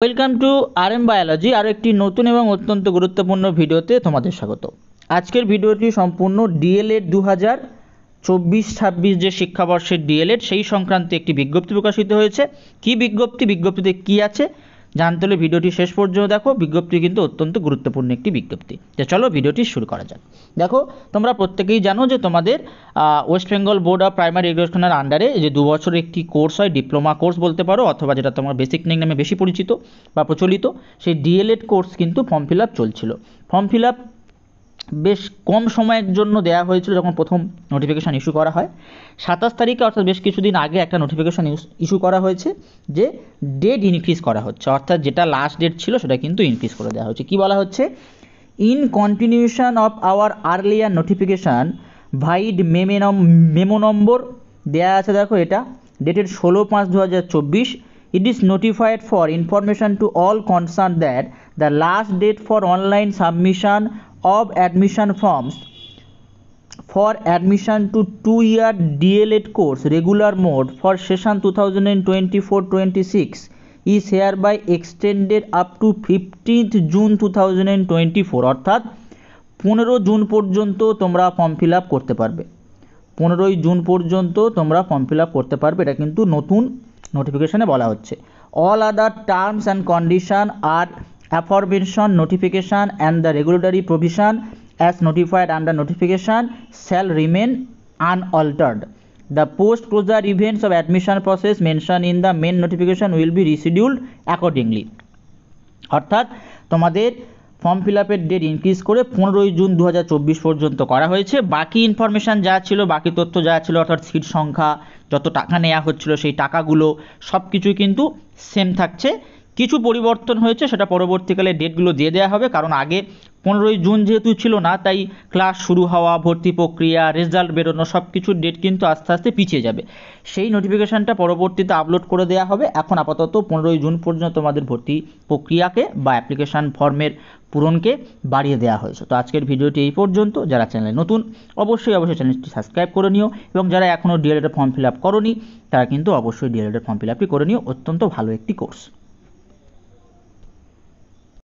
Welcome to RM biology আরও একটি নতুন এবং অত্যন্ত গুরুত্বপূর্ণ ভিডিওতে তোমাদের স্বাগত। আজকের ভিডিওটি সম্পূর্ণ ডিএলএড 2024-26 যে শিক্ষাবর্ষের ডিএলএড সেই সংক্রান্ত একটি বিজ্ঞপ্তি প্রকাশিত হয়েছে। কি বিজ্ঞপ্তিতে কি আছে জানতে হলে ভিডিওটি শেষ পর্যন্ত দেখো। বিজ্ঞপ্তি কিন্তু অত্যন্ত গুরুত্বপূর্ণ একটি বিজ্ঞপ্তি। তো চলো ভিডিওটি শুরু করা যাক। দেখো, তোমরা প্রত্যেকেই জানো যে তোমাদের West Bengal board of primary এডুকেশনের আন্ডারে যে 2 বছরের একটি কোর্স হয়, ডিপ্লোমা কোর্স বলতে পারো, অথবা যেটা তোমার বেসিক ট্রেনিং নামে বেশি পরিচিত বা প্রচলিত, সেই ডিএলএড কোর্স কিন্তু ফর্ম ফিল আপ চলছিল। ফর্ম ফিল আপ বেশ কম সময়ের জন্য দেওয়া হয়েছিল যখন প্রথম নোটিফিকেশান ইস্যু করা হয়। 27 তারিখে অর্থাৎ বেশ কিছুদিন আগে একটা নোটিফিকেশান ইস্যু করা হয়েছে যে ডেট ইনক্রিজ করা হচ্ছে, অর্থাৎ যেটা লাস্ট ডেট ছিল সেটা কিন্তু ইনক্রিজ করে দেওয়া হচ্ছে। কি বলা হচ্ছে? In continuation of our earlier notification vide memo number দেওয়া আছে, দেখো এটা dated 16/5/2024। It is notified for information to all concerned that the last date for online submission of admission forms for admission to 2-year DLED course regular mode for session 2024-26 is hereby extended up to 15th June 2024। অর্থাৎ 15 June পর্যন্ত তোমরা form fill up করতে পারবে। 15ই June পর্যন্ত তোমরা form fill up করতে পারবে, এটা কিন্তু নতুন নোটিফিকেশানে বলা হচ্ছে। All other terms and condition আর aforementioned notification and the regulatory provision as notified under notification shall remain unaltered. The post-closure events of admission process mentioned in the main notification will be rescheduled accordingly। অর্থাৎ তোমাদের form fill আপের date increase করে 15ই June 2024 পর্যন্ত করা হয়েছে। বাকি information যা ছিল, বাকি তথ্য যা ছিল, অর্থাৎ সিট সংখ্যা, যত টাকা নেওয়া হচ্ছিল সেই টাকাগুলো সব কিছুই কিন্তু সেম থাকছে। কিছু পরিবর্তন হয়েছে, সেটা পরবর্তীকালে ডেটগুলো দিয়ে দেওয়া হবে, কারণ আগে 15ই জুন যেহেতু ছিল না, তাই ক্লাস শুরু হওয়া, ভর্তি প্রক্রিয়া, রেজাল্ট বেরোনো সব কিছুর ডেট কিন্তু আস্তে আস্তে পিছিয়ে যাবে। সেই নোটিফিকেশানটা পরবর্তীতে আপলোড করে দেওয়া হবে। এখন আপাতত 15ই জুন পর্যন্ত তোমাদের ভর্তি প্রক্রিয়াকে বা অ্যাপ্লিকেশান ফর্মের পূরণকে বাড়িয়ে দেওয়া হয়েছে। তো আজকের ভিডিওটি এই পর্যন্ত। যারা চ্যানেলে নতুন অবশ্যই চ্যানেলটি সাবস্ক্রাইব করে নিও, এবং যারা এখনও ডিএলএড ফর্ম ফিল আপ করোনি তারা কিন্তু অবশ্যই ডিএলএড ফর্ম ফিল আপটি করে নিও। অত্যন্ত ভালো একটি কোর্স।